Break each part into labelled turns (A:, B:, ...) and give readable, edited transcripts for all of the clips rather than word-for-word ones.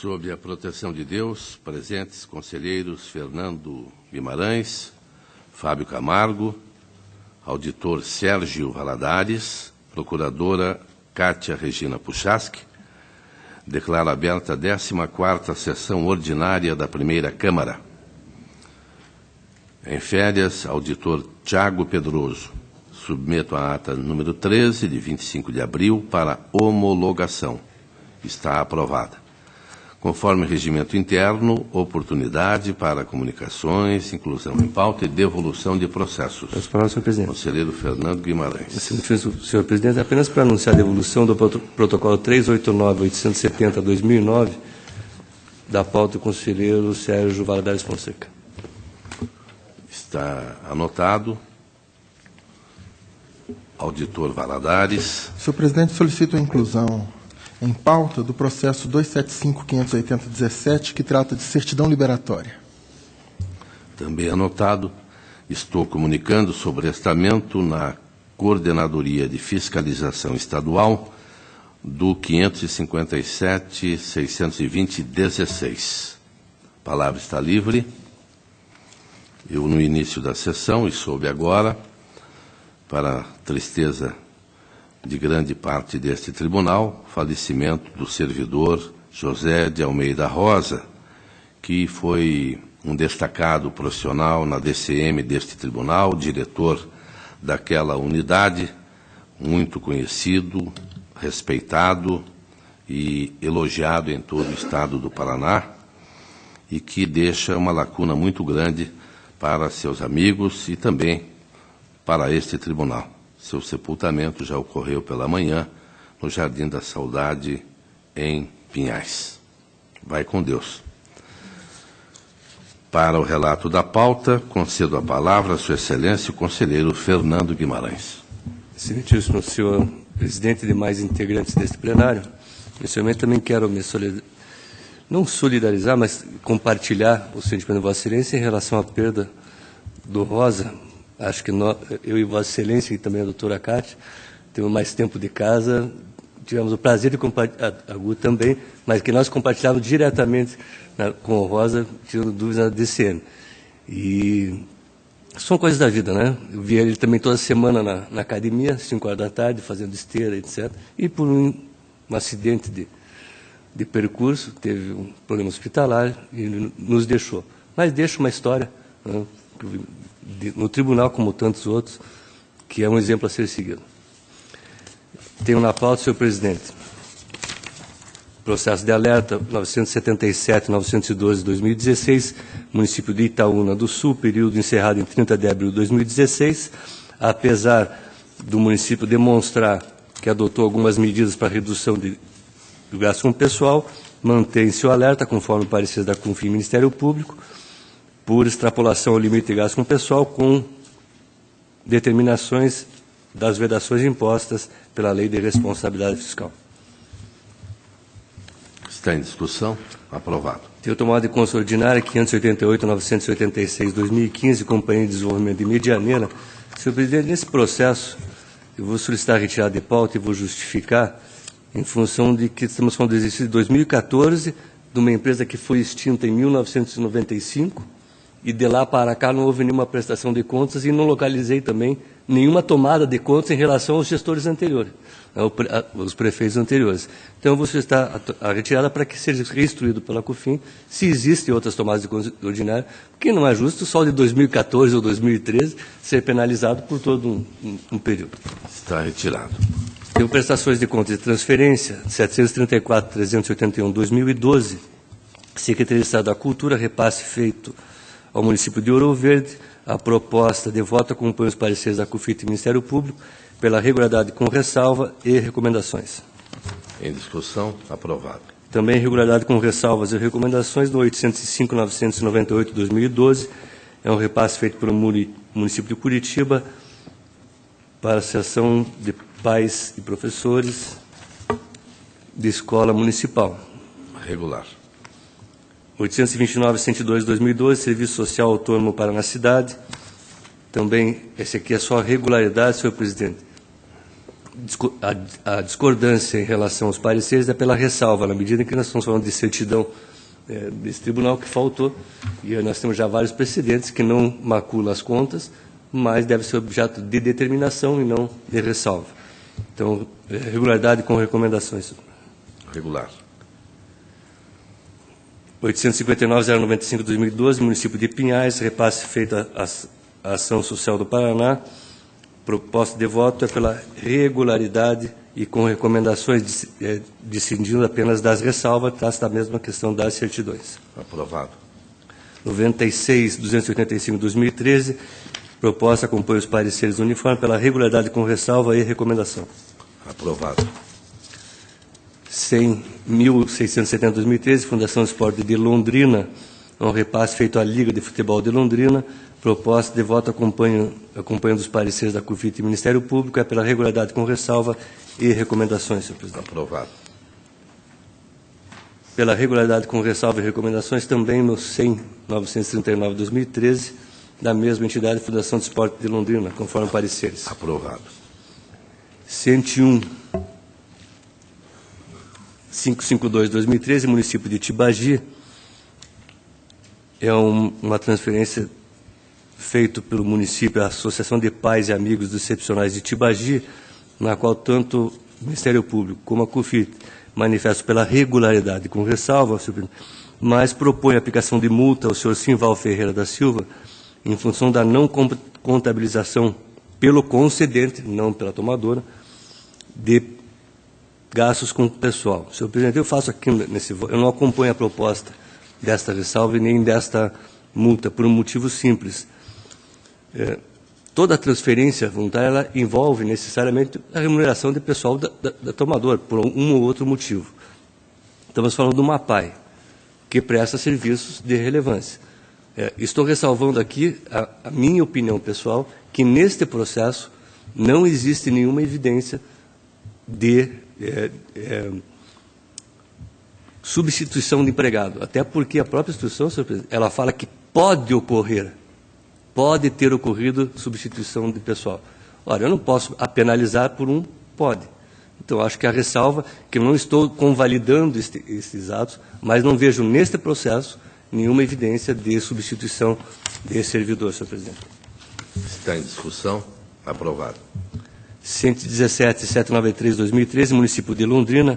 A: Sob a proteção de Deus, presentes conselheiros Fernando Guimarães, Fábio Camargo, auditor Sérgio Valadares, procuradora Cátia Regina Puchaski, declaro aberta a 14ª sessão ordinária da Primeira Câmara. Em férias, auditor Tiago Pedroso. Submeto a ata número 13, de 25 de abril, para homologação. Está aprovada. Conforme o regimento interno, oportunidade para comunicações, inclusão em pauta e devolução de processos.
B: As palavras, senhor presidente.
A: Conselheiro Fernando Guimarães.
B: Senhor presidente, apenas para anunciar a devolução do protocolo 389-870-2009 da pauta do conselheiro Sérgio Valadares Fonseca.
A: Está anotado. Auditor Valadares.
C: Senhor presidente, solicito a inclusão em pauta do processo 275.580.17, que trata de certidão liberatória.
A: Também anotado. Estou comunicando sobre estamento na Coordenadoria de Fiscalização Estadual do 557.620.16. A palavra está livre. Eu, no início da sessão, e soube agora, para tristeza de grande parte deste tribunal, falecimento do servidor José de Almeida Rosa, que foi um destacado profissional na DCM deste tribunal, diretor daquela unidade, muito conhecido, respeitado e elogiado em todo o estado do Paraná, e que deixa uma lacuna muito grande para seus amigos e também para este tribunal. Seu sepultamento já ocorreu pela manhã no Jardim da Saudade, em Pinhais. Vai com Deus. Para o relato da pauta, concedo a palavra a Sua Excelência, o conselheiro Fernando Guimarães.
B: Excelentíssimo senhor presidente e demais integrantes deste plenário, inicialmente também quero me não solidarizar, mas compartilhar o sentimento de Vossa Excelência em relação à perda do Rosa. Acho que eu e Vossa Excelência, e também a doutora Cátia, temos mais tempo de casa, tivemos o prazer de compartilhar, a Gu também, mas que nós compartilhávamos diretamente com o Rosa, tirando dúvidas na DCM. E são coisas da vida, né? Eu via ele também toda semana na academia, 5 horas da tarde, fazendo esteira, etc. E por um acidente de percurso, teve um problema hospitalar e ele nos deixou. Mas deixa uma história, né, no tribunal, como tantos outros, que é um exemplo a ser seguido. Tenho na pauta, senhor presidente, processo de alerta 977-912-2016, município de Itaúna do Sul, período encerrado em 30 de abril de 2016. Apesar do município demonstrar que adotou algumas medidas para redução do gasto com o pessoal, mantém-se o alerta, conforme o parecer da CONFIN e Ministério Público, por extrapolação ao limite de gasto com o pessoal, com determinações das vedações impostas pela Lei de Responsabilidade Fiscal.
A: Está em discussão. Aprovado.
B: Tenho tomada de conta ordinária 588.986/2015, Companhia de Desenvolvimento de Medianeira. Senhor presidente, nesse processo, eu vou solicitar a retirada de pauta e vou justificar em função de que estamos falando do exercício de 2014, de uma empresa que foi extinta em 1995, e de lá para cá não houve nenhuma prestação de contas e não localizei também nenhuma tomada de contas em relação aos gestores anteriores, os prefeitos anteriores. Então, eu vou solicitar a retirada para que seja reinstruído pela CONFIN se existem outras tomadas de contas ordinárias, porque não é justo só de 2014 ou 2013 ser penalizado por todo um período.
A: Está retirado.
B: Tenho prestações de contas de transferência 734.381/2012, Secretaria de Estado da Cultura, repasse feito ao município de Ouro Verde, a proposta de voto acompanha os pareceres da COFIT e Ministério Público pela regularidade com ressalva e recomendações.
A: Em discussão, aprovado.
B: Também regularidade com ressalvas e recomendações do 805.998/2012, é um repasse feito pelo município de Curitiba para a Associação de Pais e Professores de Escola Municipal.
A: Regular.
B: 829.102/2012, Serviço Social Autônomo para a Cidade. Também, esse aqui é só regularidade, senhor presidente. a discordância em relação aos pareceres é pela ressalva, na medida em que nós estamos falando de certidão desse tribunal que faltou, e nós temos já vários precedentes que não maculam as contas, mas deve ser objeto de determinação e não de ressalva. Então, regularidade com recomendações.
A: Regular.
B: 859.095/2012, município de Pinhais, repasse feito à Ação Social do Paraná. Proposta de voto é pela regularidade e com recomendações, decidindo apenas das ressalvas, trata da mesma questão das certidões.
A: Aprovado.
B: 96.285/2013, proposta acompanha os pareceres uniformes pela regularidade com ressalva e recomendação.
A: Aprovado.
B: 100.670/2013, Fundação Esporte de Londrina, um repasse feito à Liga de Futebol de Londrina. Proposta de voto acompanhando os pareceres da CUFIT e Ministério Público, é pela regularidade com ressalva e recomendações, senhor presidente.
A: Aprovado.
B: Pela regularidade com ressalva e recomendações, também no 100.939/2013, da mesma entidade, Fundação de Esporte de Londrina, conforme pareceres.
A: Aprovado.
B: 101.552/2013, município de Tibagi, é uma transferência feita pelo município, a Associação de Pais e Amigos dos Excepcionais de Tibagi, na qual tanto o Ministério Público como a CUFIT manifestam pela regularidade com ressalva, mas propõe a aplicação de multa ao senhor Simval Ferreira da Silva, em função da não contabilização pelo concedente, não pela tomadora, de gastos com o pessoal. Senhor presidente, eu faço aqui eu não acompanho a proposta desta ressalva e nem desta multa, por um motivo simples. Toda transferência voluntária ela envolve necessariamente a remuneração de pessoal da tomadora, por um ou outro motivo. Estamos falando de uma PAI, que presta serviços de relevância. Estou ressalvando aqui a minha opinião pessoal, que neste processo não existe nenhuma evidência de substituição de empregado, até porque a própria instrução, senhor presidente, ela fala que pode ter ocorrido substituição de pessoal. Ora, eu não posso penalizar por um pode. Então, acho que a ressalva, que eu não estou convalidando esses atos, mas não vejo neste processo nenhuma evidência de substituição de servidor, senhor presidente.
A: Está em discussão. Aprovado.
B: 117.793/2013, município de Londrina,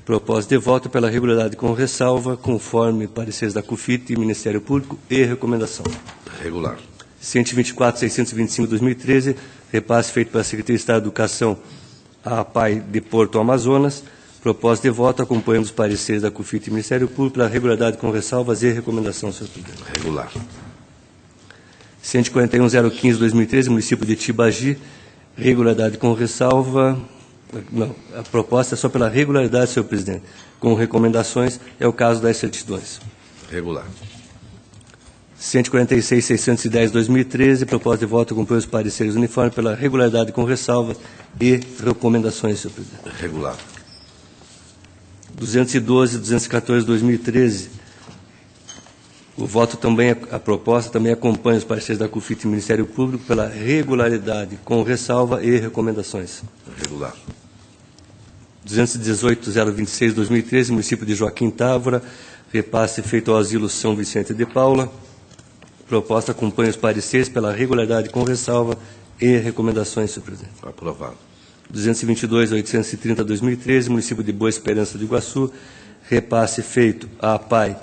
B: proposta de voto pela regularidade com ressalva, conforme pareceres da CUFIT e Ministério Público e recomendação.
A: Regular.
B: 124.625/2013, repasse feito pela Secretaria de Estado de Educação à APAI de Porto Amazonas, proposta de voto acompanhando os pareceres da CUFIT e Ministério Público pela regularidade com ressalvas e recomendação, senhor presidente.
A: Regular.
B: 141.015/2013, município de Tibagi, regularidade com ressalva. Não, a proposta é só pela regularidade, senhor presidente. Com recomendações, é o caso das certidões.
A: Regular.
B: 146.610/2013, proposta de voto acompanha os pareceres uniformes pela regularidade com ressalvas e recomendações, senhor presidente.
A: Regular.
B: 212.214/2013, o voto também, a proposta também acompanha os pareceres da CUFIT e Ministério Público pela regularidade com ressalva e recomendações.
A: Regular.
B: 218.026/2013, município de Joaquim Távora, repasse feito ao Asilo São Vicente de Paula. Proposta acompanha os pareceres pela regularidade com ressalva e recomendações, senhor presidente.
A: Aprovado.
B: 222.830/2013, município de Boa Esperança do Iguaçu, repasse feito à APAI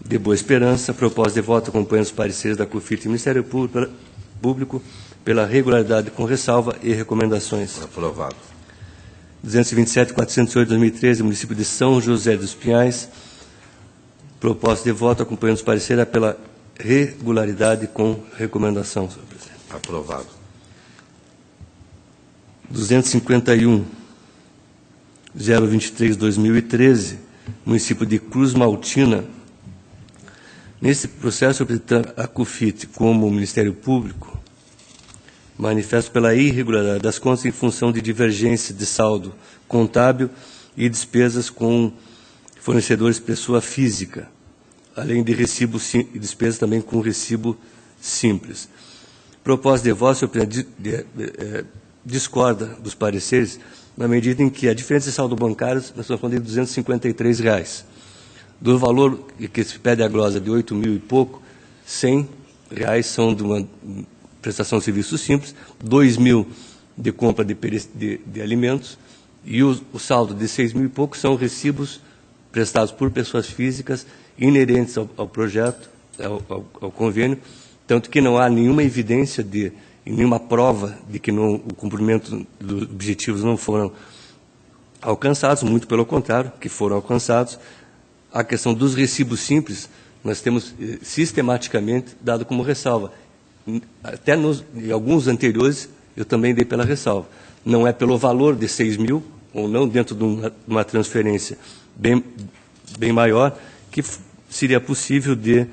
B: de Boa Esperança. Proposta de voto acompanha os pareceres da CUFIT e Ministério Público pela regularidade com ressalva e recomendações.
A: Aprovado.
B: 227.408/2013, município de São José dos Pinhais. Proposta de voto acompanhando os pareceres é pela regularidade com recomendação, senhor presidente.
A: Aprovado.
B: 251.023/2013, município de Cruz Maltina. Nesse processo, senhor presidente, a CUFIT, como o Ministério Público, manifesta pela irregularidade das contas em função de divergência de saldo contábil e despesas com fornecedores pessoa física, além de recibo e despesas também com recibo simples. Proposta de voto, senhor presidente, discorda dos pareceres, na medida em que a diferença de saldo bancário, nós estamos falando de R$ 253. Do valor que se pede a glosa de 8 mil e pouco, R$ 100 são de uma prestação de serviço simples, 2 mil de compra de alimentos, e o saldo de 6 mil e pouco são recibos prestados por pessoas físicas inerentes ao projeto, ao convênio, tanto que não há nenhuma evidência e nenhuma prova de que o cumprimento dos objetivos não foram alcançados, muito pelo contrário, que foram alcançados. A questão dos recibos simples, nós temos sistematicamente dado como ressalva. Até em alguns anteriores, eu também dei pela ressalva. Não é pelo valor de 6 mil, ou não dentro de uma transferência bem maior, que seria possível de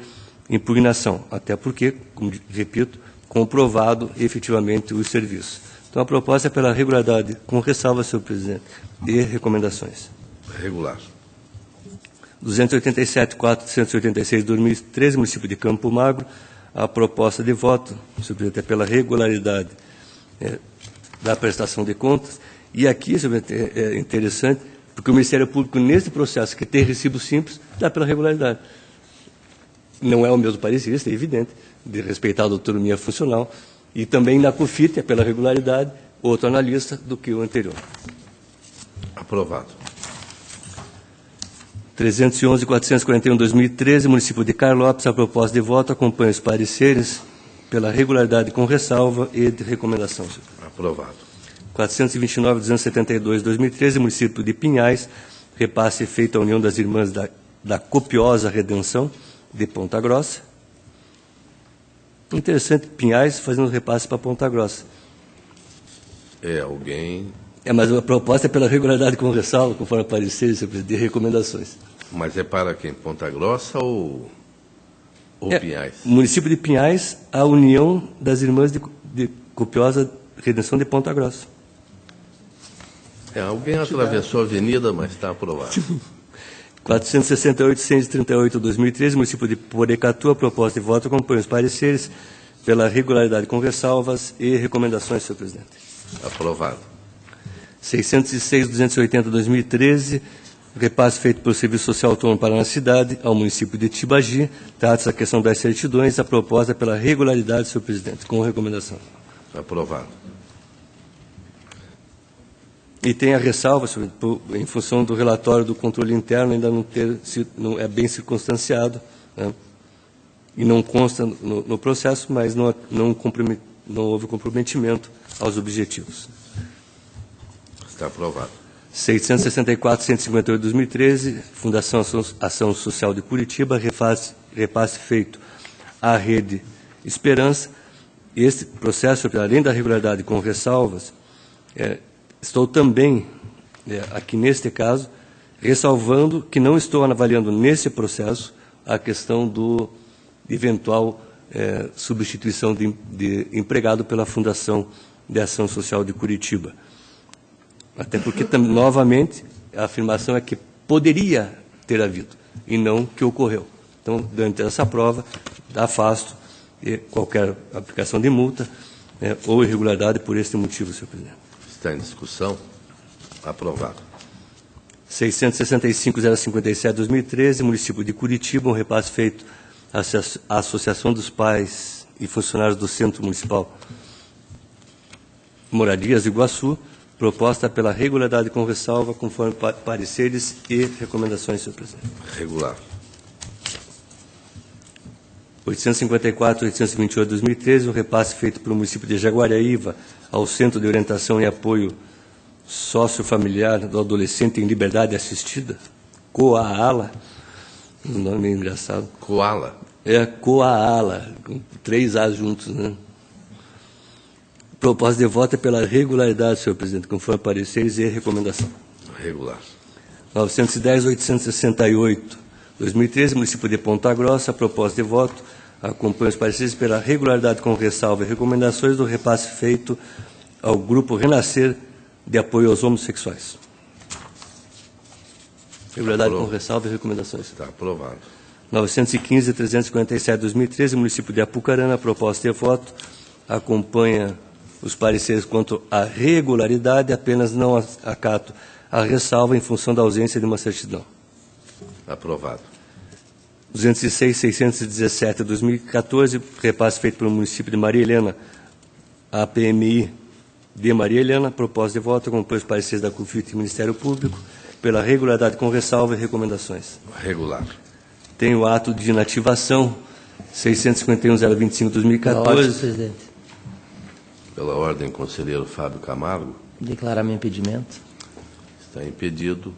B: impugnação, até porque, como repito, comprovado efetivamente o serviço. Então, a proposta é pela regularidade, com ressalva, senhor presidente, e recomendações.
A: Regular.
B: 287.486, 2013, município de Campo Magro, a proposta de voto, senhor presidente, é pela regularidade da prestação de contas. E aqui, senhor presidente, é interessante, porque o Ministério Público, nesse processo que tem recibo simples, dá pela regularidade. Não é o mesmo parecer, isso é evidente, de respeitar a autonomia funcional, e também na COFIT é pela regularidade, outro analista do que o anterior.
A: Aprovado.
B: 311.441, 2013, município de Carlópolis, a proposta de voto acompanha os pareceres pela regularidade com ressalva e de recomendação, senhor.
A: Aprovado.
B: 429.272, 2013, município de Pinhais, repasse feito à União das Irmãs da Copiosa Redenção, de Ponta Grossa. Interessante, Pinhais fazendo repasse para Ponta Grossa.
A: Alguém...
B: Mas a proposta é pela regularidade com ressalva, conforme parecer, de recomendações.
A: Mas é para quem? Ponta Grossa ou Pinhais?
B: Município de Pinhais, a União das Irmãs de Copiosa Redenção de Ponta Grossa.
A: Alguém atravessou a avenida, mas está aprovado.
B: 468.138, 2013, município de Porecatu, a proposta de voto acompanha os pareceres pela regularidade com ressalvas e recomendações, senhor presidente.
A: Aprovado.
B: 606.280, 2013, repasse feito pelo Serviço Social Autônomo para a cidade ao município de Tibagi, trata-se a questão das certidões, a proposta pela regularidade, senhor presidente, com recomendação.
A: Aprovado.
B: E tem a ressalva, senhor, em função do relatório do controle interno ainda não é bem circunstanciado, né? E não consta no processo, mas não houve comprometimento aos objetivos.
A: Está aprovado.
B: 664.158, 2013, Fundação Ação Social de Curitiba, repasse feito à Rede Esperança. Este processo, além da regularidade com ressalvas, estou também, aqui neste caso, ressalvando que não estou avaliando nesse processo a questão do eventual substituição de empregado pela Fundação de Ação Social de Curitiba. Até porque, novamente, a afirmação é que poderia ter havido e não que ocorreu. Então, durante essa prova, afasto qualquer aplicação de multa ou irregularidade por este motivo, senhor presidente.
A: Está em discussão. Aprovado.
B: 665.057, 2013, município de Curitiba, um repasse feito à Associação dos Pais e Funcionários do Centro Municipal Moradias de Iguaçu, proposta pela regularidade com ressalva, conforme pareceres e recomendações, senhor presidente.
A: Regular.
B: 854, 828, 2013, um repasse feito pelo município de Jaguariaíva ao Centro de Orientação e Apoio Sociofamiliar do Adolescente em Liberdade Assistida, COAALA, um nome engraçado.
A: Koala.
B: COAALA, com 3 A's juntos, né? Proposta de voto é pela regularidade, senhor presidente, conforme pareceres e recomendação.
A: Regular.
B: 910.868, 2013, município de Ponta Grossa, proposta de voto, acompanha os pareceres pela regularidade com ressalva e recomendações do repasse feito ao Grupo Renascer de Apoio aos Homossexuais. Regularidade com ressalva e recomendações.
A: Está aprovado.
B: 915.347, 2013, município de Apucarana, proposta de voto, acompanha os pareceres quanto à regularidade, apenas não acato a ressalva em função da ausência de uma certidão.
A: Aprovado.
B: 206, 617, 2014, repasse feito pelo município de Maria Helena, a PMI de Maria Helena, proposta de voto, acompanha os pareceres da CUFIT e Ministério Público, pela regularidade com ressalva e recomendações.
A: Regular.
B: Tem o ato de inativação, 651.025, 2014.
D: Ordem, presidente.
A: Pela ordem, conselheiro Fábio Camargo.
D: Declarar meu impedimento.
A: Está impedido.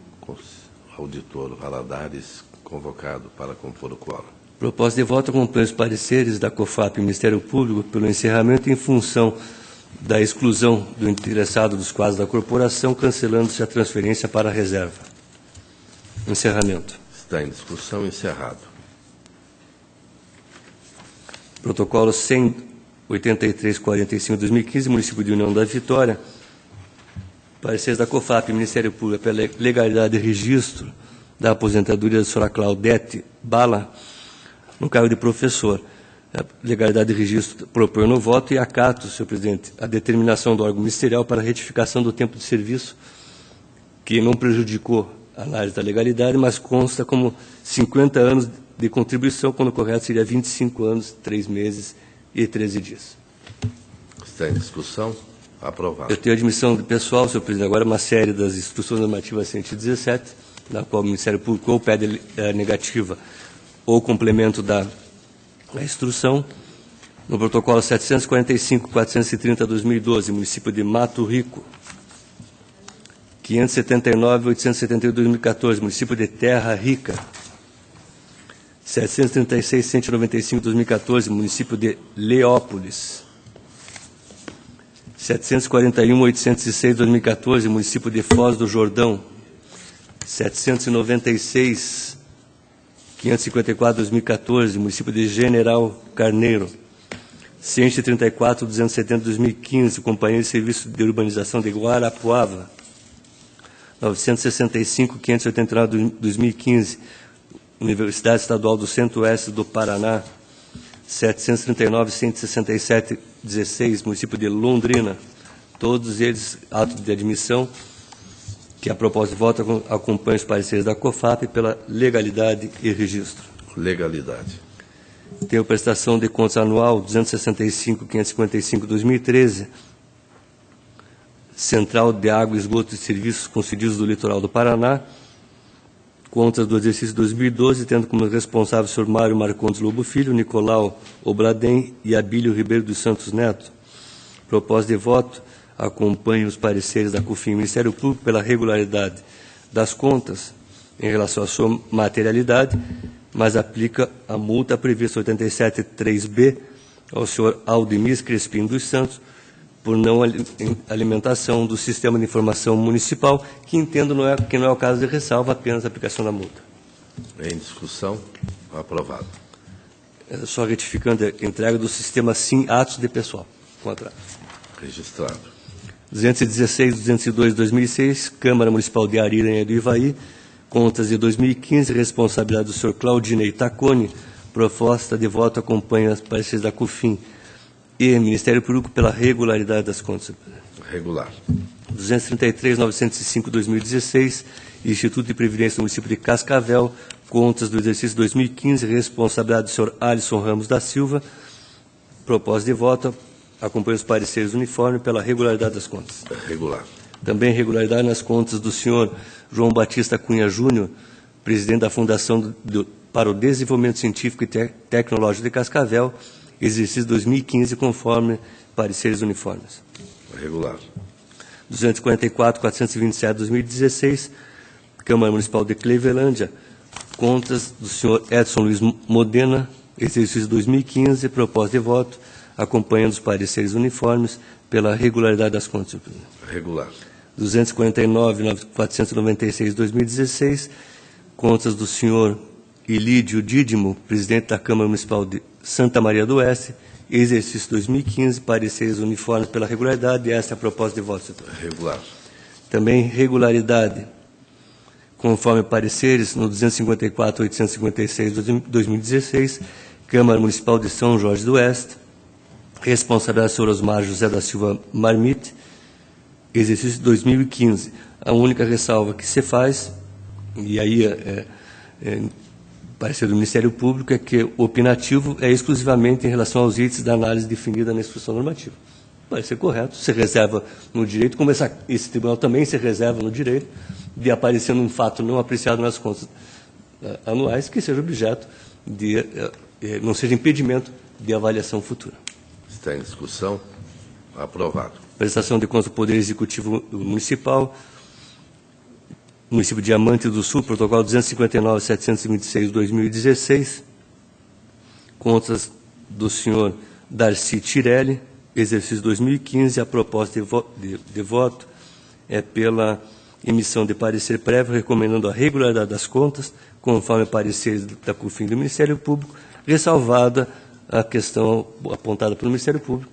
A: Auditor Valadares, convocado para compor o quórum.
B: Proposta de voto acompanha os pareceres da COFAP e Ministério Público pelo encerramento em função da exclusão do interessado dos quadros da corporação, cancelando-se a transferência para a reserva. Encerramento.
A: Está em discussão. Encerrado.
B: Protocolo 183/45/2015, município de União da Vitória. Pareceres da COFAP e Ministério Público pela legalidade de registro da aposentadoria da senhora Claudete Bala no cargo de professor. A legalidade de registro propõe no voto e acato, senhor presidente, a determinação do órgão ministerial para retificação do tempo de serviço, que não prejudicou a análise da legalidade, mas consta como 50 anos de contribuição, quando correto seria 25 anos, 3 meses e 13 dias.
A: Está em discussão. Aprovado.
B: Eu tenho admissão de pessoal, senhor presidente, agora uma série das instruções normativas 117, na qual o Ministério Público ou pede a negativa ou complemento da instrução. No protocolo 745/430/2012, município de Mato Rico. 579/878/2014, município de Terra Rica. 736/195/2014, município de Leópolis. 741/806/2014, município de Foz do Jordão. 796/554/2014, município de General Carneiro. 134/270/2015, Companhia de Serviço de Urbanização de Guarapuava. 965/589/2015, Universidade Estadual do Centro-Oeste do Paraná. 739/167/16, município de Londrina. Todos eles, ato de admissão, que a proposta de voto acompanha os pareceres da COFAP pela legalidade e registro.
A: Legalidade.
B: Tem a prestação de contas anual 265/555/2013, Central de Água, Esgoto e Serviços Concedidos do Litoral do Paraná, contas do exercício 2012, tendo como responsável o senhor Mário Marcondes Lobo Filho, Nicolau Obradem e Abílio Ribeiro dos Santos Neto. Proposta de voto acompanha os pareceres da CUFIM e Ministério Público pela regularidade das contas em relação à sua materialidade, mas aplica a multa prevista 87.3b ao senhor Aldemir Crespim dos Santos por não alimentação do Sistema de Informação Municipal, que entendo que não é o caso de ressalva, apenas a aplicação da multa.
A: Em discussão. Aprovado.
B: Só retificando a entrega do sistema SIM Atos de Pessoal. Contrato.
A: Registrado.
B: 216/202/2006, Câmara Municipal de Ariranha do Ivaí, contas de 2015, responsabilidade do senhor Claudinei Tacconi, proposta de voto acompanha as pareceres da CUFIM e Ministério Público pela regularidade das contas.
A: Regular.
B: 233/905/2016, Instituto de Previdência do município de Cascavel, contas do exercício 2015, responsabilidade do senhor Alisson Ramos da Silva, proposta de voto, acompanha os pareceres uniformes pela regularidade das contas.
A: Regular.
B: Também regularidade nas contas do senhor João Batista Cunha Júnior, presidente da Fundação para o Desenvolvimento Científico e Tecnológico de Cascavel, exercício 2015, conforme pareceres uniformes.
A: Regular.
B: 244/427/2016, Câmara Municipal de Clevelândia, contas do senhor Edson Luiz Modena, exercício 2015, proposta de voto, acompanhando os pareceres uniformes pela regularidade das contas.
A: Regular.
B: 249/496/2016, contas do senhor Ilídio Dídimo, presidente da Câmara Municipal de Santa Maria do Oeste, exercício 2015, pareceres uniformes pela regularidade, e esta é a proposta de voto, setor.
A: Regular.
B: Também regularidade, conforme pareceres no 254/856/2016, Câmara Municipal de São Jorge do Oeste, Responsabilidade do senhor Osmar José da Silva Marmite, exercício de 2015. A única ressalva que se faz, e aí parecer do Ministério Público, é que o opinativo é exclusivamente em relação aos itens da análise definida na instrução normativa. Parece ser correto, se reserva no direito, como esse tribunal também se reserva no direito de aparecer num fato não apreciado nas contas anuais, que seja objeto de, não seja impedimento de avaliação futura.
A: Está em discussão. Aprovado.
B: Prestação de contas do Poder Executivo Municipal, município de Diamante do Sul, protocolo 259.726/2016, contas do senhor Darcy Tirelli, exercício 2015, a proposta de voto é pela emissão de parecer prévio recomendando a regularidade das contas, conforme parecer da COFIN do Ministério Público, ressalvada a questão apontada pelo Ministério Público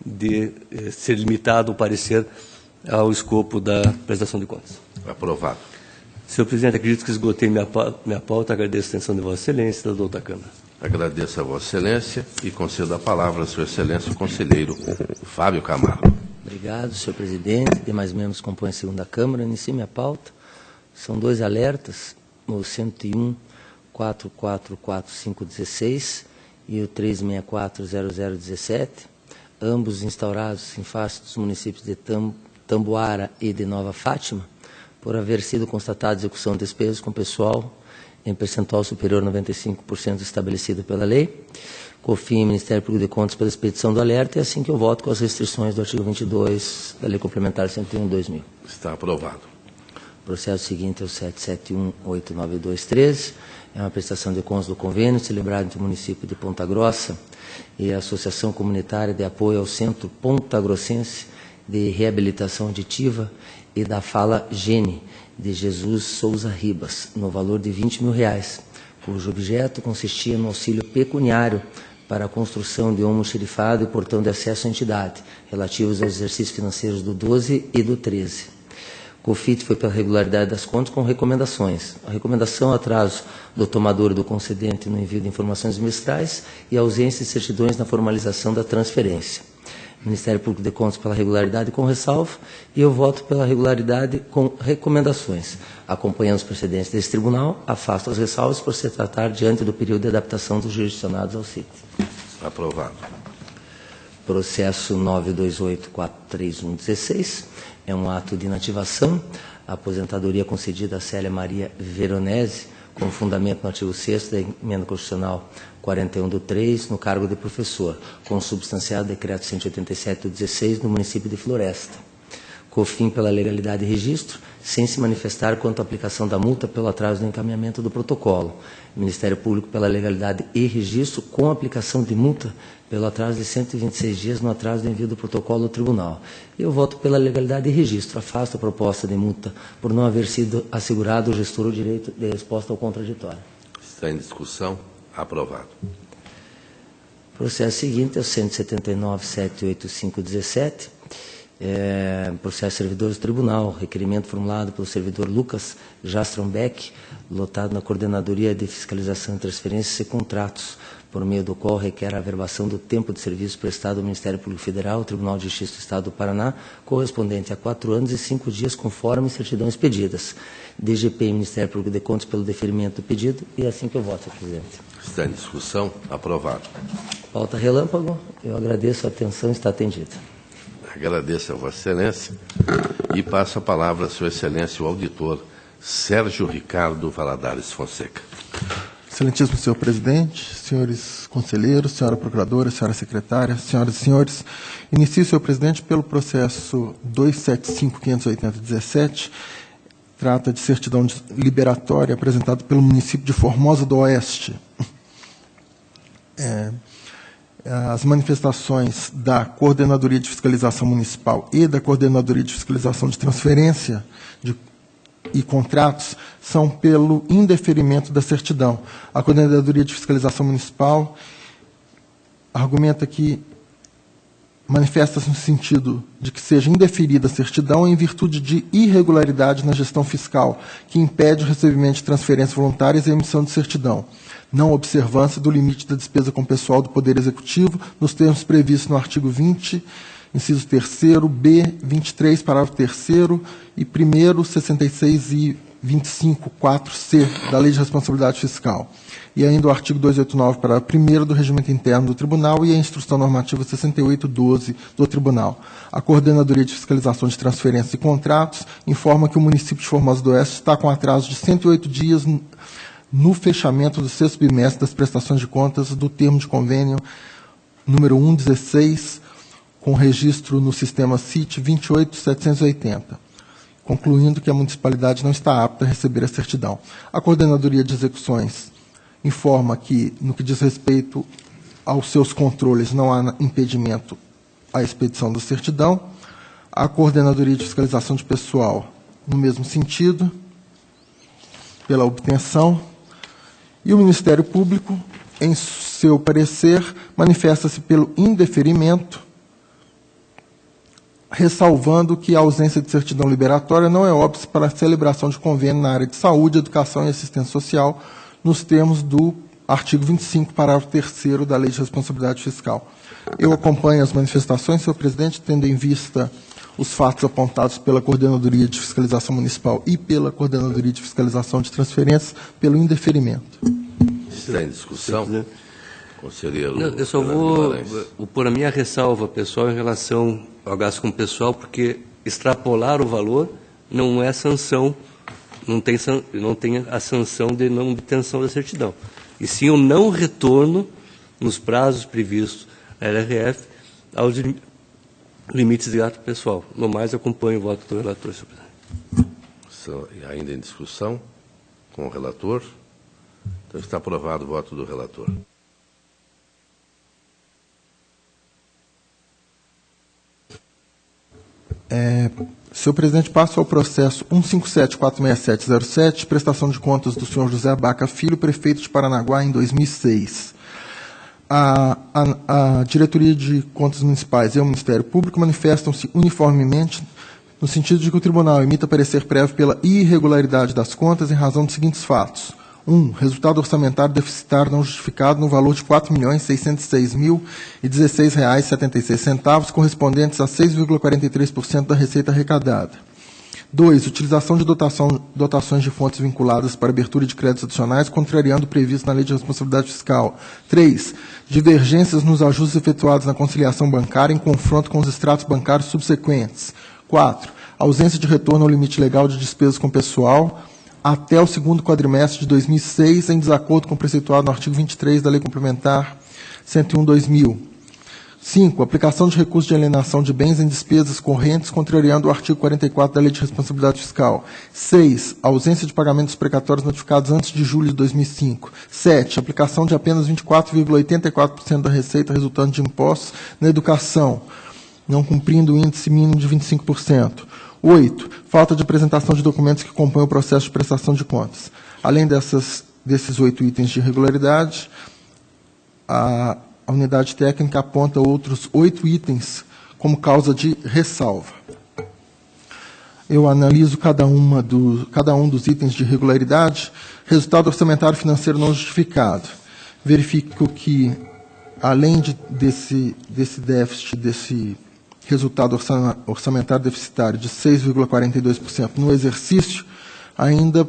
B: de ser limitado o parecer ao escopo da prestação de contas.
A: Aprovado.
B: Senhor presidente, acredito que esgotei minha pauta, agradeço a atenção de Vossa Excelência e da outra Câmara.
A: Agradeço a Vossa Excelência e concedo a palavra a Sua Excelência, o conselheiro Fábio Camargo.
D: Obrigado, senhor presidente. Demais membros que compõem a segunda Câmara. Inicio minha pauta. São dois alertas, o 101.444.516 e o 364.0017, ambos instaurados em face dos municípios de Tamboara e de Nova Fátima, por haver sido constatada execução de despesas com pessoal em percentual superior a 95% estabelecido pela lei. COFIN e Ministério Público de Contas pela expedição do alerta, e assim que eu voto com as restrições do artigo 22 da Lei Complementar 101/2000.
A: Está aprovado.
D: O processo seguinte é o 771.89213, é uma prestação de contas do convênio celebrado entre o município de Ponta Grossa e a Associação Comunitária de Apoio ao Centro Ponta Grossense de Reabilitação Auditiva e da Fala Gene, de Jesus Souza Ribas, no valor de R$20 mil, cujo objeto consistia no auxílio pecuniário para a construção de um almoxarifado e portão de acesso à entidade, relativos aos exercícios financeiros do 12 e do 13. COFIT foi pela regularidade das contas com recomendações. A recomendação atraso do tomador e do concedente no envio de informações bimestrais e ausência de certidões na formalização da transferência. Ministério Público de Contas pela regularidade com ressalva, e eu voto pela regularidade com recomendações. Acompanhando os precedentes desse tribunal, afasto as ressalvas por se tratar diante do período de adaptação dos jurisdicionados ao CIT.
A: Aprovado.
D: Processo 928.43116 é um ato de inativação. A aposentadoria concedida a Célia Maria Veronese, com fundamento no artigo 6º da Emenda Constitucional 41/3, no cargo de professor, consubstanciado decreto 187/16, no município de Floresta. COFIN pela legalidade e registro, sem se manifestar quanto à aplicação da multa pelo atraso no encaminhamento do protocolo. Ministério Público pela legalidade e registro, com aplicação de multa pelo atraso de 126 dias no atraso do envio do protocolo ao tribunal. Eu voto pela legalidade e registro. Afasto a proposta de multa por não haver sido assegurado ao gestor o direito de resposta ao contraditório.
A: Está em discussão. Aprovado.
D: O processo seguinte é o 179.78517, processo servidores do tribunal, requerimento formulado pelo servidor Lucas Jastronbeck, lotado na Coordenadoria de Fiscalização e Transferências e Contratos, por meio do qual requer a averbação do tempo de serviço prestado ao Ministério Público Federal, ao Tribunal de Justiça do Estado do Paraná, correspondente a 4 anos e 5 dias, conforme certidões pedidas. DGP e Ministério Público de Contas pelo deferimento do pedido, e assim que eu voto, senhor presidente.
A: Está em discussão. Aprovado.
D: Pauta relâmpago, eu agradeço a atenção, está atendida.
A: Agradeço a Vossa Excelência e passo a palavra a Sua Excelência, o auditor Sérgio Ricardo Valadares Fonseca.
C: Excelentíssimo senhor presidente, senhores conselheiros, senhora procuradora, senhora secretária, senhoras e senhores, inicio, senhor presidente, pelo processo 275.580.17, trata de certidão liberatória apresentada pelo município de Formosa do Oeste. As manifestações da Coordenadoria de Fiscalização Municipal e da Coordenadoria de Fiscalização de Transferência e Contratos são pelo indeferimento da certidão. A Coordenadoria de Fiscalização Municipal argumenta que manifesta-se no sentido de que seja indeferida a certidão em virtude de irregularidade na gestão fiscal, que impede o recebimento de transferências voluntárias e a emissão de certidão, não observância do limite da despesa com pessoal do Poder Executivo, nos termos previstos no artigo 20, inciso 3º, B, 23, parágrafo 3º, e 1º, 66 e 25, 4C, da Lei de Responsabilidade Fiscal. E ainda o artigo 289, parágrafo 1º do Regimento Interno do Tribunal e a Instrução Normativa 6812 do Tribunal. A Coordenadoria de Fiscalização de Transferências e Contratos informa que o município de Formosa do Oeste está com atraso de 108 dias no fechamento do 6º bimestre das prestações de contas do termo de convênio número 116, com registro no sistema CIT 28780, concluindo que a municipalidade não está apta a receber a certidão. A Coordenadoria de Execuções informa que, no que diz respeito aos seus controles, não há impedimento à expedição da certidão. A Coordenadoria de Fiscalização de Pessoal, no mesmo sentido, pela obtenção. E o Ministério Público, em seu parecer, manifesta-se pelo indeferimento, ressalvando que a ausência de certidão liberatória não é óbice para a celebração de convênio na área de saúde, educação e assistência social, nos termos do artigo 25, parágrafo 3º da Lei de Responsabilidade Fiscal. Eu acompanho as manifestações, senhor presidente, tendo em vista os fatos apontados pela Coordenadoria de Fiscalização Municipal e pela Coordenadoria de Fiscalização de Transferências, pelo indeferimento.
A: Está em discussão? Conselheiro.
B: Não, eu só vou pôr a minha ressalva, pessoal, em relação ao gasto com pessoal, porque extrapolar o valor não é sanção, não tem a sanção de não obtenção da certidão. E sim o não retorno, nos prazos previstos na LRF, aos limites de gasto pessoal. No mais, acompanho o voto do relator, senhor presidente.
A: Ainda em discussão com o relator? Então está aprovado o voto do relator.
C: Senhor presidente, passo ao processo 157.46707, prestação de contas do senhor José Abaca Filho, prefeito de Paranaguá, em 2006. A Diretoria de Contas Municipais e o Ministério Público manifestam-se uniformemente no sentido de que o Tribunal emita parecer prévio pela irregularidade das contas em razão dos seguintes fatos. 1. Resultado orçamentário deficitário não justificado no valor de R$ 4.606.016,76, correspondentes a 6,43% da receita arrecadada. 2. Utilização de dotações de fontes vinculadas para abertura de créditos adicionais, contrariando o previsto na Lei de Responsabilidade Fiscal. 3. Divergências nos ajustes efetuados na conciliação bancária em confronto com os extratos bancários subsequentes. 4. Ausência de retorno ao limite legal de despesas com pessoal até o segundo quadrimestre de 2006, em desacordo com o preceituado no artigo 23 da Lei Complementar 101/2000. 5. Aplicação de recursos de alienação de bens em despesas correntes, contrariando o artigo 44 da Lei de Responsabilidade Fiscal. 6. Ausência de pagamentos precatórios notificados antes de julho de 2005. 7. Aplicação de apenas 24,84% da receita resultante de impostos na educação, não cumprindo o índice mínimo de 25%. 8. Falta de apresentação de documentos que compõem o processo de prestação de contas. Além desses 8 itens de irregularidade, a unidade técnica aponta outros 8 itens como causa de ressalva. Eu analiso cada um dos itens de irregularidade. Resultado orçamentário financeiro não justificado. Verifico que, além desse déficit, desse resultado orçamentário deficitário de 6,42% no exercício, ainda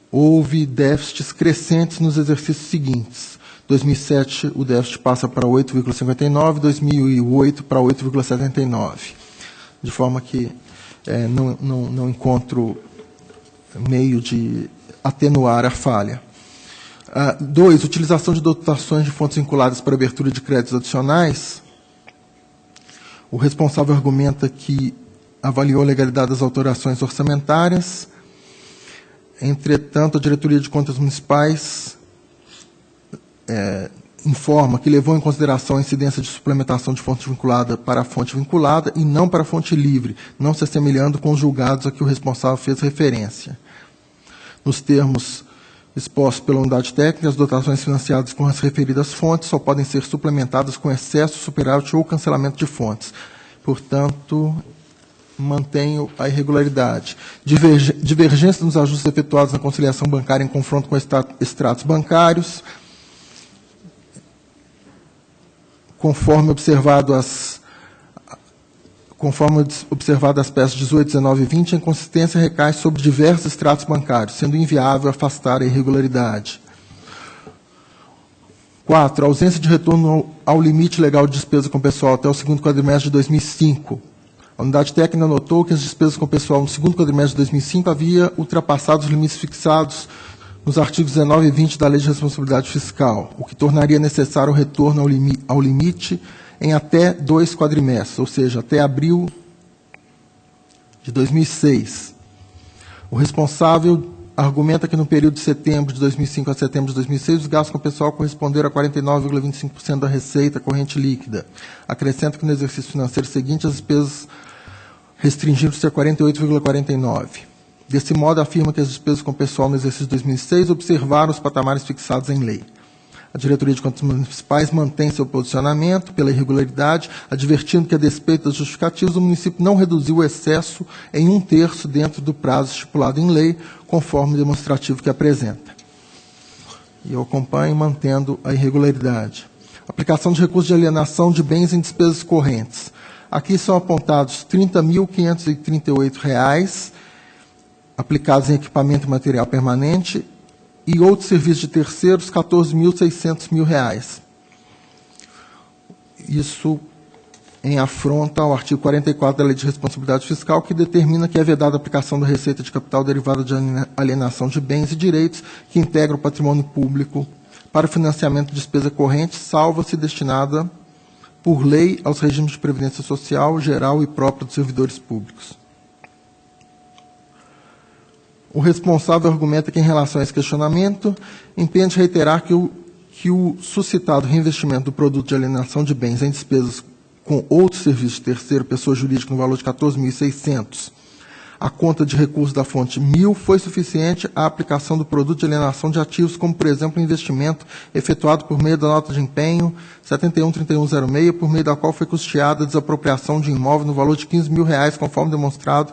C: houve déficits crescentes nos exercícios seguintes. 2007, o déficit passa para 8,59%, 2008 para 8,79%, de forma que não encontro meio de atenuar a falha. 2. Utilização de dotações de fontes vinculadas para abertura de créditos adicionais. O responsável argumenta que avaliou a legalidade das alterações orçamentárias. Entretanto, a Diretoria de Contas Municipais informa que levou em consideração a incidência de suplementação de fonte vinculada para a fonte vinculada e não para a fonte livre, não se assemelhando com os julgados a que o responsável fez referência. Nos termos expostos pela unidade técnica, as dotações financiadas com as referidas fontes só podem ser suplementadas com excesso, superávit ou cancelamento de fontes. Portanto, mantenho a irregularidade. Divergência nos ajustes efetuados na conciliação bancária em confronto com extratos bancários, conforme observado as peças 18, 19 e 20, a inconsistência recai sobre diversos extratos bancários, sendo inviável afastar a irregularidade. 4. Ausência de retorno ao limite legal de despesa com pessoal até o segundo quadrimestre de 2005. A unidade técnica notou que as despesas com pessoal no segundo quadrimestre de 2005 havia ultrapassado os limites fixados nos artigos 19 e 20 da Lei de Responsabilidade Fiscal, o que tornaria necessário o retorno ao limite em até 2 quadrimestres, ou seja, até abril de 2006. O responsável argumenta que no período de setembro de 2005 a setembro de 2006, os gastos com o pessoal corresponderam a 49,25% da receita corrente líquida. Acrescenta que no exercício financeiro seguinte, as despesas restringiram-se a 48,49%. Desse modo, afirma que as despesas com o pessoal no exercício de 2006 observaram os patamares fixados em lei. A Diretoria de Contas Municipais mantém seu posicionamento pela irregularidade, advertindo que, a despeito das justificativas, o município não reduziu o excesso em 1/3 dentro do prazo estipulado em lei, conforme o demonstrativo que apresenta. E eu acompanho mantendo a irregularidade. Aplicação de recursos de alienação de bens em despesas correntes. Aqui são apontados R$ 30.538 aplicados em equipamento e material permanente, e outros serviços de terceiros, R$ 14.600.000. Isso em afronta ao artigo 44 da Lei de Responsabilidade Fiscal, que determina que é vedada a aplicação da receita de capital derivada de alienação de bens e direitos que integram o patrimônio público para o financiamento de despesa corrente, salvo se destinada por lei aos regimes de previdência social, geral e próprio dos servidores públicos. O responsável argumenta que, em relação a esse questionamento, entende reiterar que o suscitado reinvestimento do produto de alienação de bens em despesas com outros serviços de terceiro, pessoa jurídica, no valor de R$ 14.600, a conta de recursos da fonte 1.000, foi suficiente à aplicação do produto de alienação de ativos, como, por exemplo, o investimento efetuado por meio da nota de empenho 713106, por meio da qual foi custeada a desapropriação de imóvel no valor de R$ 15.000, conforme demonstra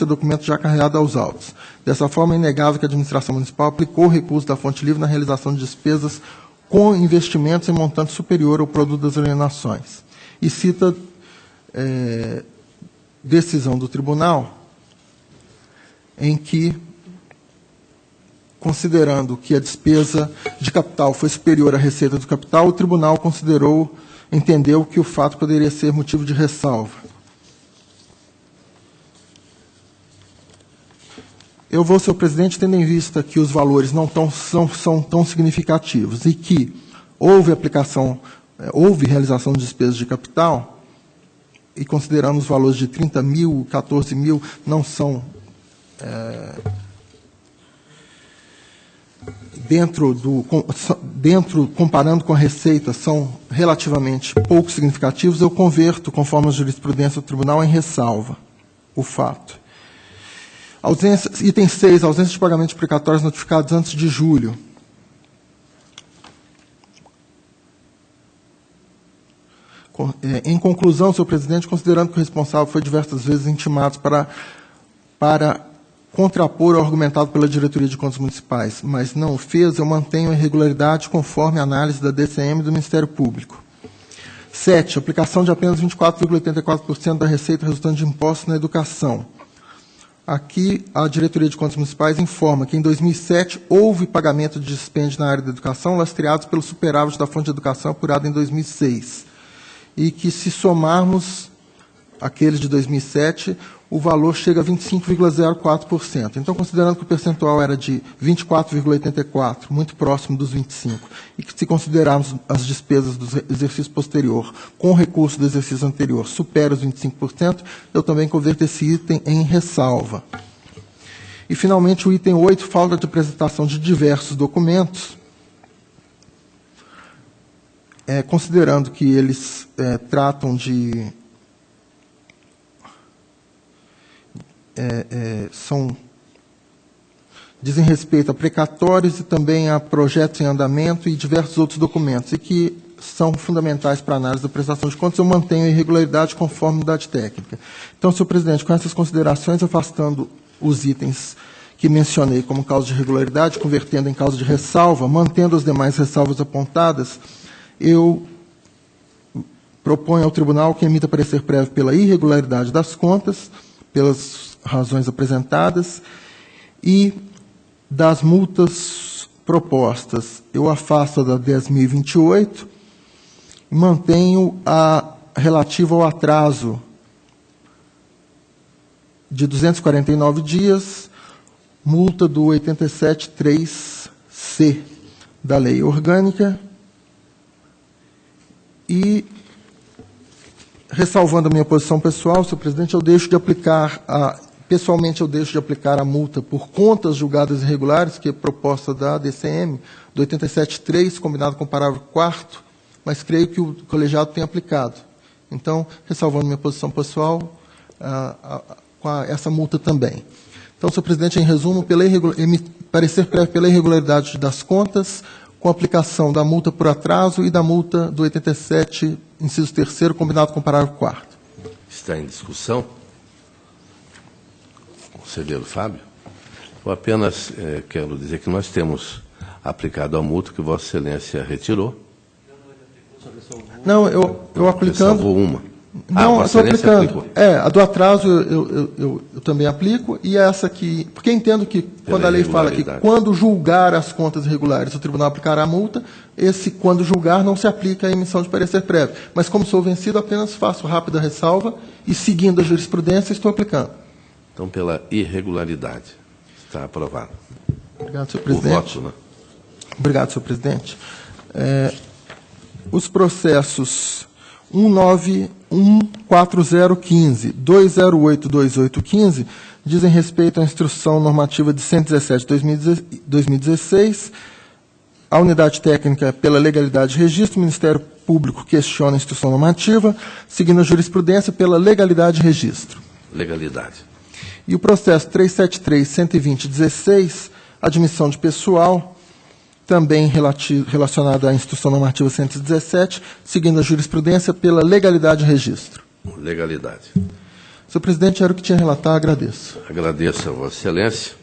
C: documento já carregado aos autos. Dessa forma, é inegável que a administração municipal aplicou o recurso da fonte livre na realização de despesas com investimentos em montante superior ao produto das alienações. E cita decisão do tribunal em que, considerando que a despesa de capital foi superior à receita do capital, o tribunal entendeu que o fato poderia ser motivo de ressalva. Eu vou, senhor presidente, tendo em vista que os valores não são tão significativos e que houve realização de despesas de capital, e considerando os valores de 30.000, 14.000, não são, comparando com a receita, são relativamente pouco significativos, eu converto, conforme a jurisprudência do tribunal, em ressalva o fato. Item 6, ausência de pagamentos precatórios notificados antes de julho. Em conclusão, senhor presidente, considerando que o responsável foi diversas vezes intimado para contrapor ao argumentado pela Diretoria de Contas Municipais, mas não o fez, eu mantenho a irregularidade conforme a análise da DCM e do Ministério Público. 7, aplicação de apenas 24,84% da receita resultante de impostos na educação. Aqui, a Diretoria de Contas Municipais informa que, em 2007, houve pagamento de dispêndio na área da educação, lastreados pelo superávit da fonte de educação apurado em 2006. E que, se somarmos aqueles de 2007, o valor chega a 25,04%. Então, considerando que o percentual era de 24,84%, muito próximo dos 25%, e que, se considerarmos as despesas do exercício posterior com o recurso do exercício anterior supera os 25%, eu também converto esse item em ressalva. E, finalmente, o item 8, falta de apresentação de diversos documentos, considerando que eles tratam de... dizem respeito a precatórios e também a projetos em andamento e diversos outros documentos, e que são fundamentais para a análise da prestação de contas. Eu mantenho a irregularidade conforme unidade técnica. Então, senhor presidente, com essas considerações, afastando os itens que mencionei como causa de irregularidade, convertendo em causa de ressalva, mantendo as demais ressalvas apontadas, eu proponho ao tribunal que emita parecer prévio pela irregularidade das contas, pelas razões apresentadas, e das multas propostas. Eu afasto a da 10.028 e mantenho a relativa ao atraso de 249 dias, multa do 87.3c da Lei Orgânica, e, ressalvando a minha posição pessoal, senhor presidente, eu deixo de aplicar pessoalmente eu deixo de aplicar a multa por contas julgadas irregulares, que é proposta da DCM, do 87.3, combinado com o parágrafo 4º, mas creio que o colegiado tem aplicado. Então, ressalvando minha posição pessoal, com essa multa também. Então, senhor presidente, em resumo, parecer prévio pela irregularidade das contas, com aplicação da multa por atraso e da multa do 87, inciso 3º, combinado com o parágrafo 4º.
A: Está em discussão? Conselheiro Fábio? Eu apenas quero dizer que nós temos aplicado a multa que Vossa Excelência retirou.
C: Não, eu aplicando...
A: Salvou uma.
C: Não,
A: Vossa
C: eu estou aplicando.
A: Aplicou.
C: A do atraso eu também aplico, e essa aqui... Porque entendo que, quando a lei fala que quando julgar as contas irregulares, o tribunal aplicará a multa, esse quando julgar não se aplica a emissão de parecer prévio. Mas, como sou vencido, apenas faço rápida ressalva e, seguindo a jurisprudência, estou aplicando.
A: Então, pela irregularidade. Está aprovado.
C: Obrigado, senhor presidente.
A: O voto, né?
C: Obrigado, senhor presidente. Os processos 1914015, 2082815, dizem respeito à instrução normativa de 117 de 2016, a unidade técnica pela legalidade de registro, o Ministério Público questiona a instrução normativa, seguindo a jurisprudência pela legalidade de registro.
A: Legalidade.
C: E o processo 373-120-16, admissão de pessoal, também relacionado à instrução normativa 117, seguindo a jurisprudência pela legalidade de registro.
A: Legalidade.
C: Senhor presidente, era o que tinha a relatar, agradeço.
A: Agradeço a Vossa Excelência.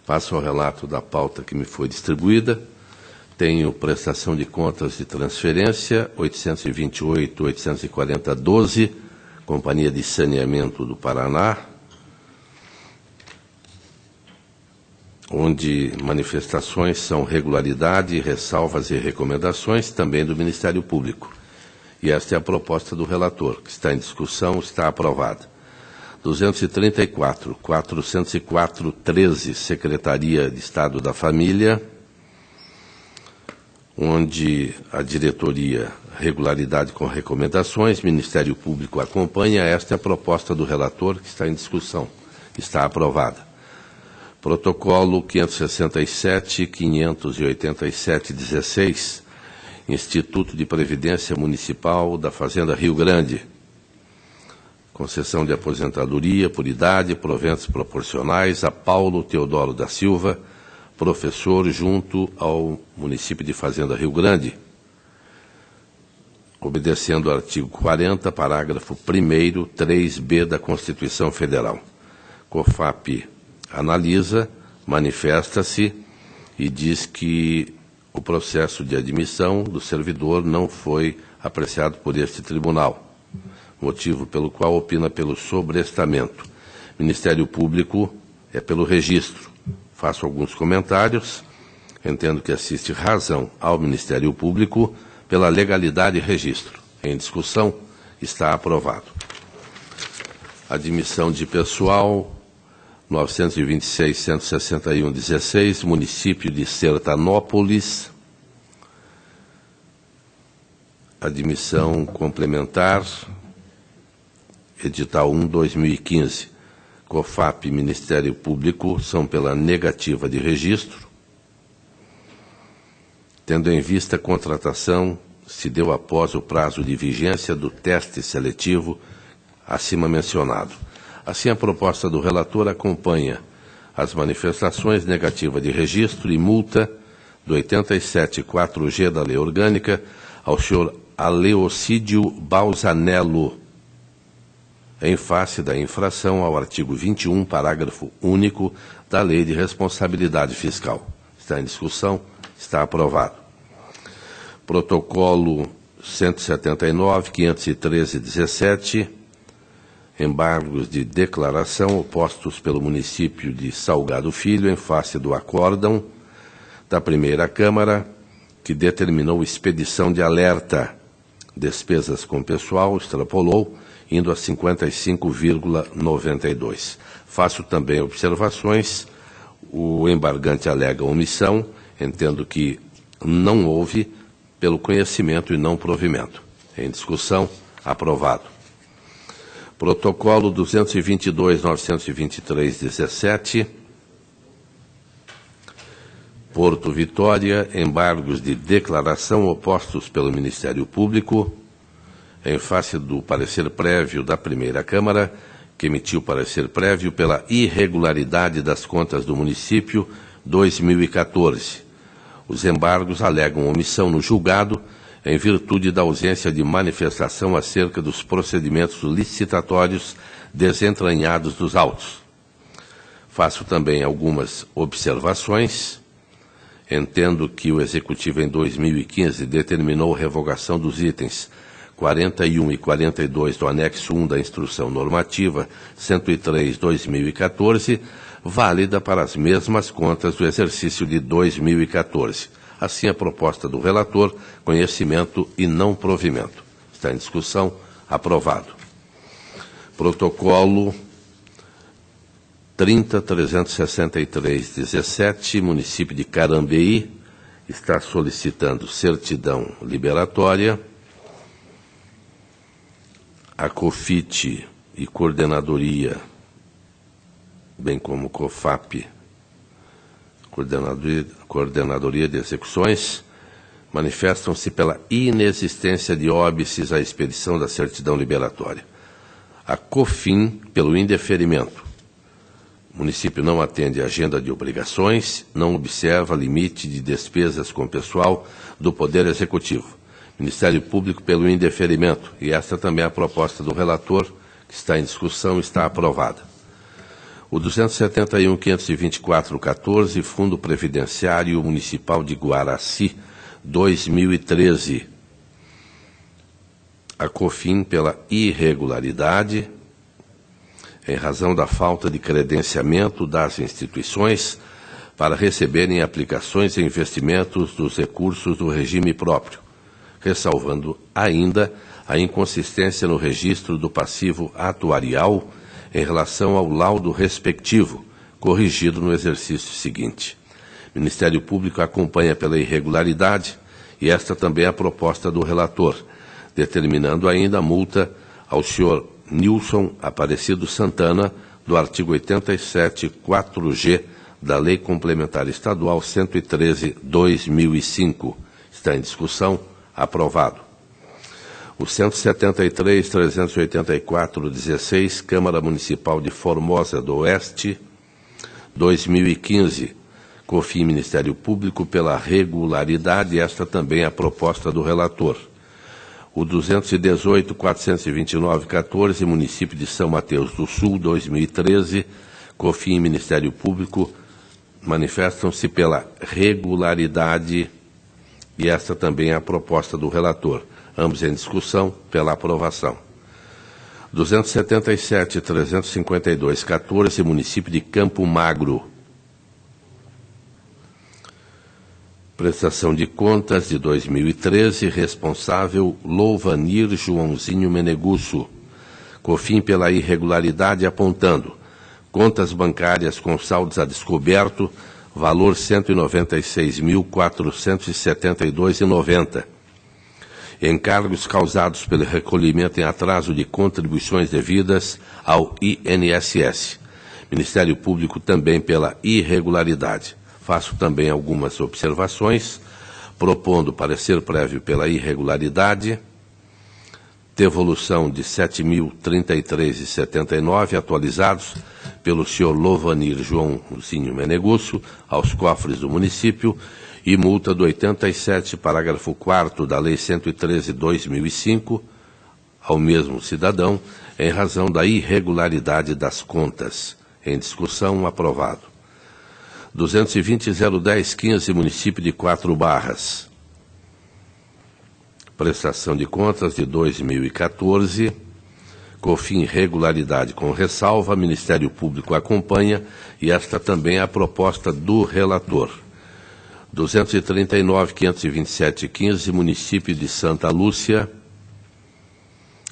A: Passo ao relato da pauta que me foi distribuída. Tenho prestação de contas de transferência 828.840.12, Companhia de Saneamento do Paraná, onde manifestações são regularidade, ressalvas e recomendações também do Ministério Público. E esta é a proposta do relator, que está em discussão, está aprovada. 234.404.13, Secretaria de Estado da Família, onde a diretoria regularidade com recomendações, Ministério Público acompanha. Esta é a proposta do relator, que está em discussão, está aprovada. Protocolo 567.587.16, Instituto de Previdência Municipal da Fazenda Rio Grande. Concessão de aposentadoria por idade, proventos proporcionais a Paulo Teodoro da Silva, professor junto ao município de Fazenda Rio Grande. Obedecendo ao artigo 40, parágrafo 1º, 3b da Constituição Federal. COFAP analisa, manifesta-se e diz que o processo de admissão do servidor não foi apreciado por este tribunal, motivo pelo qual opina pelo sobrestamento. Ministério Público é pelo registro. Faço alguns comentários. Entendo que assiste razão ao Ministério Público pela legalidade e registro. Em discussão, está aprovado. Admissão de pessoal 926.161.16, município de Sertanópolis. Admissão complementar, edital 1/2015. COFAP e Ministério Público são pela negativa de registro. Tendo em vista a contratação, se deu após o prazo de vigência do teste seletivo acima mencionado. Assim, a proposta do relator acompanha as manifestações, negativa de registro e multa do 87.4G da Lei Orgânica ao senhor Aleocídio Balzanello, em face da infração ao artigo 21, parágrafo único da Lei de Responsabilidade Fiscal. Está em discussão, está aprovado. Protocolo 179, 513-17, embargos de declaração opostos pelo município de Salgado Filho em face do acórdão da primeira Câmara, que determinou expedição de alerta, despesas com pessoal, extrapolou, indo a 55,92. Faço também observações. O embargante alega omissão, entendo que não houve pelo conhecimento e não provimento. Em discussão, aprovado. Protocolo 222.923-17, Porto Vitória, embargos de declaração opostos pelo Ministério Público, em face do parecer prévio da primeira Câmara, que emitiu parecer prévio pela irregularidade das contas do município 2014. Os embargos alegam omissão no julgado, em virtude da ausência de manifestação acerca dos procedimentos licitatórios desentranhados dos autos. Faço também algumas observações. Entendo que o Executivo, em 2015, determinou revogação dos itens 41 e 42 do anexo 1 da Instrução Normativa 103/2014, válida para as mesmas contas do exercício de 2014. Assim, a proposta do relator, conhecimento e não provimento. Está em discussão, aprovado. Protocolo 30.363-17, município de Carambeí, está solicitando certidão liberatória. A COFIT e Coordenadoria, bem como COFAP, Coordenadoria de Execuções, manifestam-se pela inexistência de óbices à expedição da certidão liberatória. A COFIN, pelo indeferimento. O município não atende à agenda de obrigações, não observa limite de despesas com pessoal do Poder Executivo. Ministério Público, pelo indeferimento. E esta também é a proposta do relator, que está em discussão e está aprovada. O 271.524-14, Fundo Previdenciário Municipal de Guaraci, 2013. A COFIN, pela irregularidade, em razão da falta de credenciamento das instituições para receberem aplicações e investimentos dos recursos do regime próprio, ressalvando ainda a inconsistência no registro do passivo atuarial em relação ao laudo respectivo, corrigido no exercício seguinte. O Ministério Público acompanha pela irregularidade, e esta também é a proposta do relator, determinando ainda a multa ao senhor Nilson Aparecido Santana, do artigo 87.4G da Lei Complementar Estadual 113/2005. Está em discussão, aprovado. O 173.384-16, Câmara Municipal de Formosa do Oeste, 2015, COFIN Ministério Público pela regularidade, esta também é a proposta do relator. O 218.429-14, município de São Mateus do Sul, 2013, COFIN e Ministério Público manifestam-se pela regularidade e esta também é a proposta do relator. Ambos em discussão, pela aprovação. 277.352-14, município de Campo Magro. Prestação de contas de 2013, responsável Louvanir Joãozinho Menegusso. COFIN pela irregularidade, apontando contas bancárias com saldos a descoberto, valor R$ 196.472,90. Encargos causados pelo recolhimento em atraso de contribuições devidas ao INSS. Ministério Público também pela irregularidade. Faço também algumas observações, propondo parecer prévio pela irregularidade, devolução de R$ 7.033,79, atualizados pelo senhor Lovanir Joãozinho Menegusso, aos cofres do município, e multa do 87, parágrafo 4º da Lei 113/2005, ao mesmo cidadão, em razão da irregularidade das contas. Em discussão, aprovado. 220.010.15, município de Quatro Barras. Prestação de contas de 2014, COFIN regularidade com ressalva, Ministério Público acompanha, e esta também é a proposta do relator. 239.527.15, município de Santa Lúcia,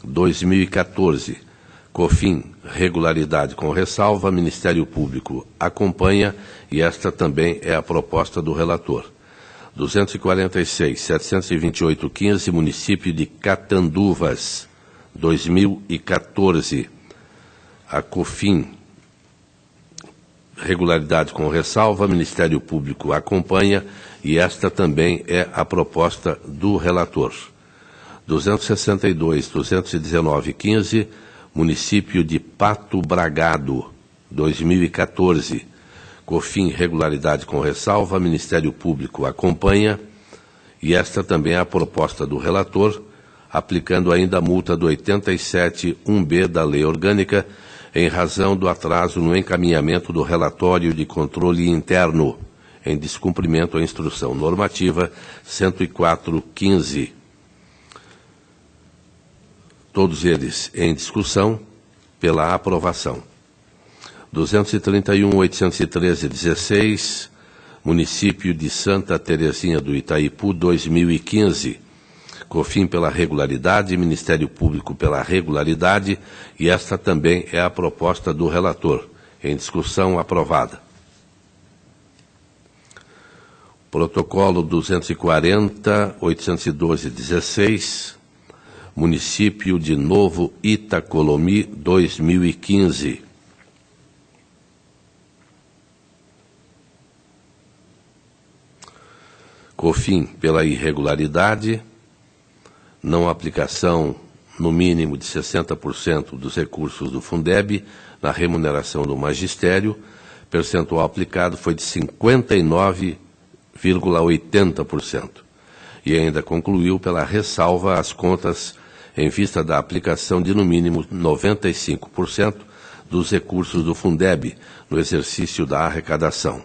A: 2014, COFIN regularidade com ressalva, Ministério Público acompanha, e esta também é a proposta do relator. 246.728.15, município de Catanduvas, 2014, a COFIN regularidade com ressalva, Ministério Público acompanha, e esta também é a proposta do relator. 262.219.15, município de Pato Bragado, 2014, COFIN regularidade com ressalva, Ministério Público acompanha, e esta também é a proposta do relator, aplicando ainda a multa do 87.1b da Lei Orgânica, em razão do atraso no encaminhamento do relatório de controle interno, em descumprimento à instrução normativa 104.15. Todos eles em discussão pela aprovação. 231.813.16, município de Santa Terezinha do Itaipu, 2015. COFIN pela regularidade, Ministério Público pela regularidade, e esta também é a proposta do relator. Em discussão, aprovada. Protocolo 240.812.16, município de Novo Itacolomi, 2015. COFIN pela irregularidade, não aplicação no mínimo de 60% dos recursos do Fundeb na remuneração do magistério, percentual aplicado foi de 59,80%. E ainda concluiu pela ressalva às contas em vista da aplicação de no mínimo 95% dos recursos do Fundeb no exercício da arrecadação.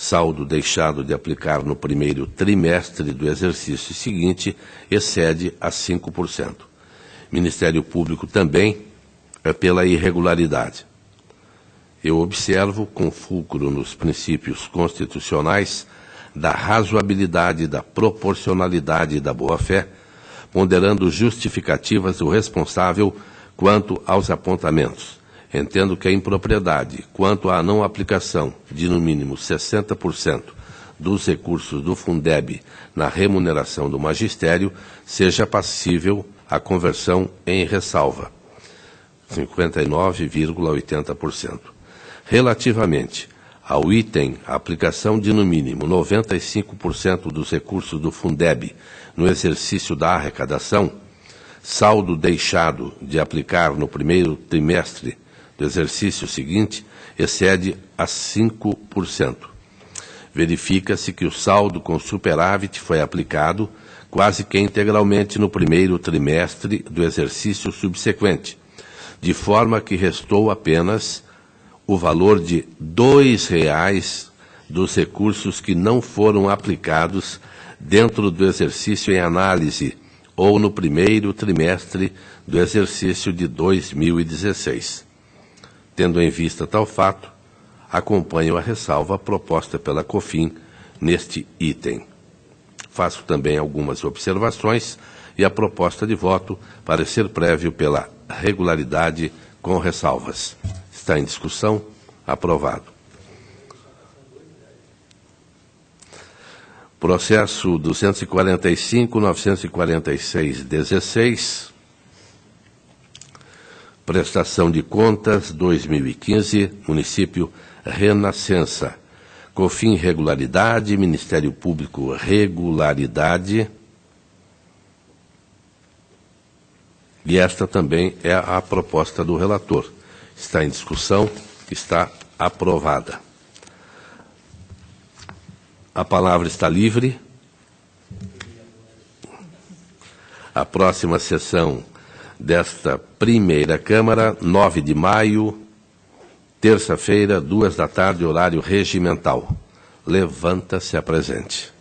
A: Saldo deixado de aplicar no primeiro trimestre do exercício seguinte excede a 5%. Ministério Público também é pela irregularidade. Eu observo, com fulcro nos princípios constitucionais, da razoabilidade, da proporcionalidade e da boa-fé, ponderando justificativas do responsável quanto aos apontamentos. Entendo que a impropriedade, quanto à não aplicação de no mínimo 60% dos recursos do Fundeb na remuneração do magistério, seja passível à conversão em ressalva, 59,80%. Relativamente ao item, a aplicação de no mínimo 95% dos recursos do Fundeb no exercício da arrecadação, saldo deixado de aplicar no primeiro trimestre do exercício seguinte excede a 5%. Verifica-se que o saldo com superávit foi aplicado quase que integralmente no primeiro trimestre do exercício subsequente, de forma que restou apenas o valor de R$ 2,00 dos recursos que não foram aplicados dentro do exercício em análise ou no primeiro trimestre do exercício de 2016. Tendo em vista tal fato, acompanho a ressalva proposta pela COFIN neste item. Faço também algumas observações e a proposta de voto, parecer prévio pela regularidade com ressalvas. Está em discussão. Aprovado. Processo 245.946.16, prestação de contas 2015, município Renascença. COFIN regularidade, Ministério Público regularidade, E esta também é a proposta do relator. Está em discussão, está aprovada. A palavra está livre. A próxima sessão desta primeira Câmara, 9 de maio, terça-feira, 14h, horário regimental. Levanta-se a presente.